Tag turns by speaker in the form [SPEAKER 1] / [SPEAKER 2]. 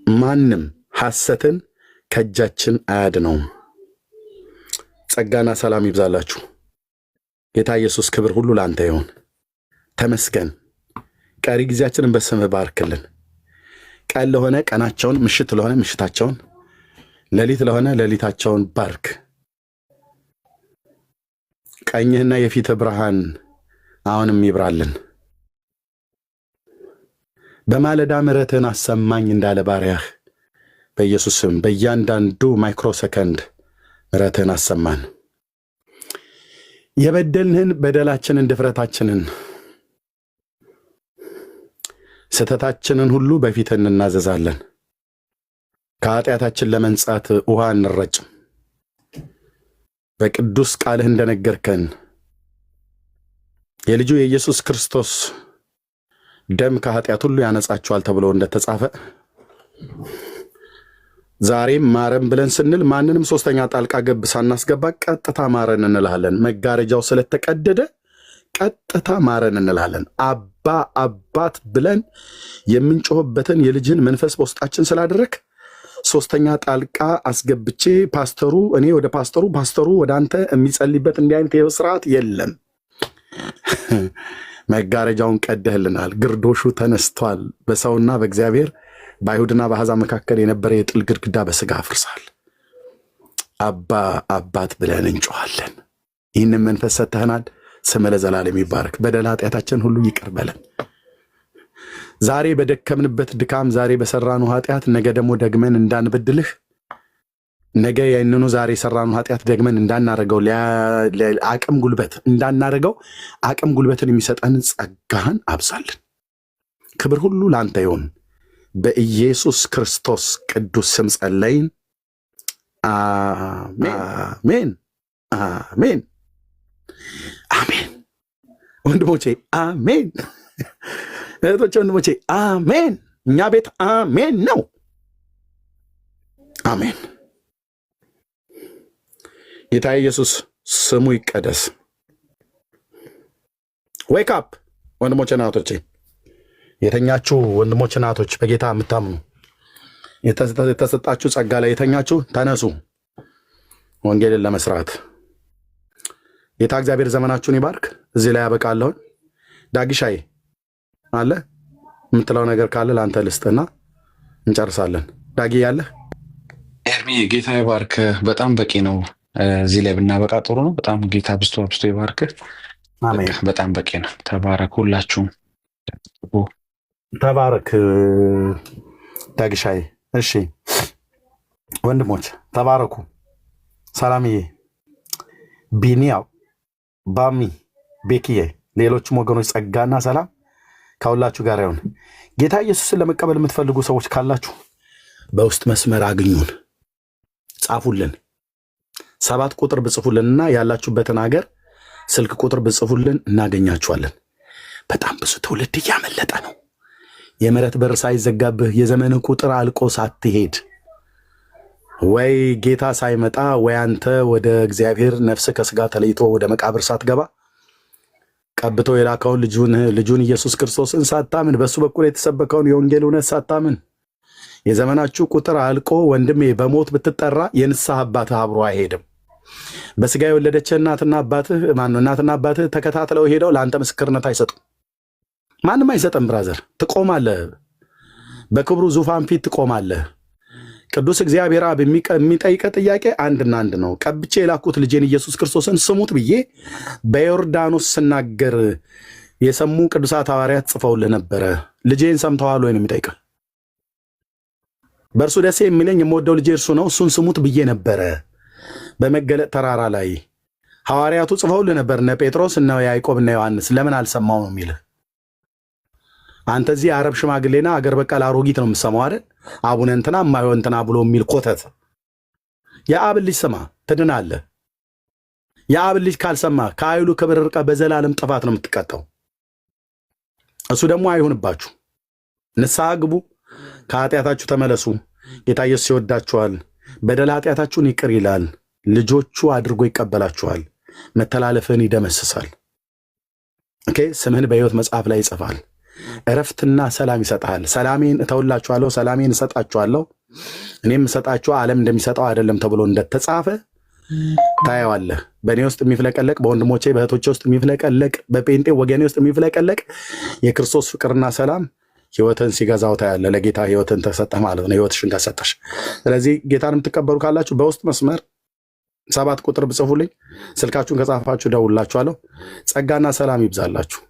[SPEAKER 1] ማንም ሐሰትን ከእጃችን አያድነውም። ጸጋና ሰላም ይብዛላችሁ። ጌታ ኢየሱስ ክብር ሁሉ ላንተ ይሁን። ተመስገን። ቀሪ ጊዜያችንን በስምህ ባርክልን። ቀን ለሆነ ቀናቸውን፣ ምሽት ለሆነ ምሽታቸውን፣ ሌሊት ለሆነ ሌሊታቸውን ባርክ። ቀኝህና የፊትህ ብርሃን አሁንም ይብራልን። በማለዳ ምሕረትህን አሰማኝ እንዳለ ባሪያህ በኢየሱስ ስም በእያንዳንዱ ማይክሮ ሰከንድ ምሕረትህን አሰማን። የበደልንህን በደላችንን፣ ድፍረታችንን፣ ስህተታችንን ሁሉ በፊትህ እናዘዛለን። ከኃጢአታችን ለመንጻት ውሃ እንረጭም። በቅዱስ ቃልህ እንደነገርከን የልጁ የኢየሱስ ክርስቶስ ደም ከኃጢአት ሁሉ ያነጻችኋል ተብሎ እንደተጻፈ ዛሬም ማረን ብለን ስንል ማንንም ሶስተኛ ጣልቃ ገብ ሳናስገባ ቀጥታ ማረን እንልሃለን። መጋረጃው ስለተቀደደ ቀጥታ ማረን እንልሃለን። አባ አባት ብለን የምንጮህበትን የልጅን መንፈስ በውስጣችን ስላደረክ ሶስተኛ ጣልቃ አስገብቼ ፓስተሩ እኔ ወደ ፓስተሩ፣ ፓስተሩ ወደ አንተ የሚጸልይበት እንዲህ አይነት ስርዓት የለም። መጋረጃውን ቀደህልናል። ግርዶሹ ተነስቷል። በሰውና በእግዚአብሔር በአይሁድና በአሕዛብ መካከል የነበረ የጥል ግድግዳ በስጋ አፍርሳል። አባ አባት ብለን እንጮኋለን። ይህንን መንፈስ ሰጥተህናል። ስምህ ለዘላለም ይባረክ። በደል ኃጢአታችን ሁሉ ይቅር በለን። ዛሬ በደከምንበት ድካም፣ ዛሬ በሰራኑ ኃጢአት ነገ ደግሞ ደግመን እንዳንበድልህ፣ ነገ ያንኑ ዛሬ የሰራኑ ኃጢአት ደግመን እንዳናረገው፣ አቅም ጉልበት እንዳናረገው አቅም ጉልበትን የሚሰጠን ጸጋህን አብዛልን። ክብር ሁሉ ለአንተ ይሁን። በኢየሱስ ክርስቶስ ቅዱስ ስም ጸለይን። አሜን፣ አሜን፣ አሜን። ወንድሞቼ አሜን። እህቶቼ፣ ወንድሞቼ አሜን። እኛ ቤት አሜን ነው። አሜን። ጌታ ኢየሱስ ስሙ ይቀደስ። ዌክ አፕ ወንድሞቼ፣ እናቶቼ፣ የተኛችሁ ወንድሞቼ፣ እናቶች፣ በጌታ የምታምኑ የተሰጣችሁ ጸጋ ላይ የተኛችሁ ተነሱ፣ ወንጌልን ለመስራት። ጌታ እግዚአብሔር ዘመናችሁን ይባርክ። እዚህ ላይ ያበቃለሁን። ዳግሻይ አለ የምትለው ነገር ካለ ለአንተ ልስጥና እንጨርሳለን። ዳጊ ያለህ?
[SPEAKER 2] ኤርሚ ጌታ ይባርክ። በጣም በቂ ነው። እዚህ ላይ ብናበቃ ጥሩ ነው። በጣም ጌታ ብስቶ ይባርክ።
[SPEAKER 1] አሜን።
[SPEAKER 2] በጣም በቂ ነው። ተባረክ። ሁላችሁም
[SPEAKER 1] ተባረክ። ዳግሻይ እሺ፣ ወንድሞች ተባረኩ። ሰላምዬ፣ ቢኒያው፣ ባሚ፣ ቤክዬ፣ ሌሎችም ወገኖች ጸጋና ሰላም ከሁላችሁ ጋር ይሁን። ጌታ ኢየሱስን ለመቀበል የምትፈልጉ ሰዎች ካላችሁ በውስጥ መስመር አግኙን፣ ጻፉልን። 7 ቁጥር ብጽፉልንና ያላችሁበትን ሀገር ስልክ ቁጥር ብጽፉልን እናገኛችኋለን። በጣም ብዙ ትውልድ እያመለጠ ነው። የምሕረት በር ሳይዘጋብህ የዘመንህ ቁጥር አልቆ ሳትሄድ ወይ ጌታ ሳይመጣ ወይ አንተ ወደ እግዚአብሔር ነፍስ ከስጋ ተለይቶ ወደ መቃብር ሳትገባ ቀብቶ የላከውን ልጁን ኢየሱስ ክርስቶስን ሳታምን በሱ በኩል የተሰበከውን የወንጌል እውነት ሳታምን የዘመናችሁ ቁጥር አልቆ ወንድሜ በሞት ብትጠራ የንስሐ አባትህ አብሮ አይሄድም። በስጋ የወለደች እናትና አባትህ ተከታትለው ሄደው ለአንተ ምስክርነት አይሰጡም። ማንም አይሰጥም። ብራዘር ትቆማለህ፣ በክብሩ ዙፋን ፊት ትቆማለህ። ቅዱስ እግዚአብሔር አብ የሚጠይቀ ጥያቄ አንድና አንድ ነው። ቀብቼ የላኩት ልጄን ኢየሱስ ክርስቶስን ስሙት ብዬ በዮርዳኖስ ስናገር የሰሙ ቅዱሳት ሐዋርያት ጽፈውልህ ነበረ። ልጄን ሰምተዋል ወይ ነው የሚጠይቀ። በእርሱ ደስ የሚለኝ የምወደው ልጄ እርሱ ነው፣ እሱን ስሙት ብዬ ነበረ። በመገለጥ ተራራ ላይ ሐዋርያቱ ጽፈውልህ ነበር። እነ ጴጥሮስ፣ እነ ያዕቆብ፣ እነ ዮሐንስ። ለምን አልሰማው ነው የሚልህ? አንተ እዚህ የአረብ ሽማግሌና አገር በቀል አሮጊት ነው የምሰማው አይደል? አቡነ እንትና እማሆ እንትና ብሎ የሚል ኮተት። የአብን ልጅ ስማ ትድናለህ። የአብን ልጅ ካልሰማ ከኃይሉ ክብር ርቀህ በዘላለም ጥፋት ነው የምትቀጣው። እሱ ደግሞ አይሁንባችሁ። ንስሐ ግቡ፣ ከኃጢአታችሁ ተመለሱ። ጌታ ኢየሱስ ይወዳችኋል። በደል ኃጢአታችሁን ይቅር ይላል። ልጆቹ አድርጎ ይቀበላችኋል። መተላለፍህን ይደመስሳል። ኦኬ፣ ስምህን በሕይወት መጽሐፍ ላይ ይጽፋል። እረፍትና ሰላም ይሰጣል። ሰላሜን እተውላችኋለሁ፣ ሰላሜን እሰጣችኋለሁ፣ እኔም እሰጣችሁ ዓለም እንደሚሰጠው አይደለም ተብሎ እንደተጻፈ ታየዋለህ። በእኔ ውስጥ የሚፍለቀለቅ በወንድሞቼ በእህቶቼ ውስጥ የሚፍለቀለቅ በጴንጤ ወገኔ ውስጥ የሚፍለቀለቅ የክርስቶስ ፍቅርና ሰላም ህይወትን ሲገዛው ታያለህ። ለጌታ ህይወትን ተሰጠህ ማለት ነው፣ ህይወትሽን ከሰጠሽ። ስለዚህ ጌታን የምትቀበሉ ካላችሁ በውስጥ መስመር 7 ቁጥር ብጽፉልኝ፣ ስልካችሁን ከጻፋችሁ ደውላችኋለሁ። ጸጋና ሰላም ይብዛላችሁ።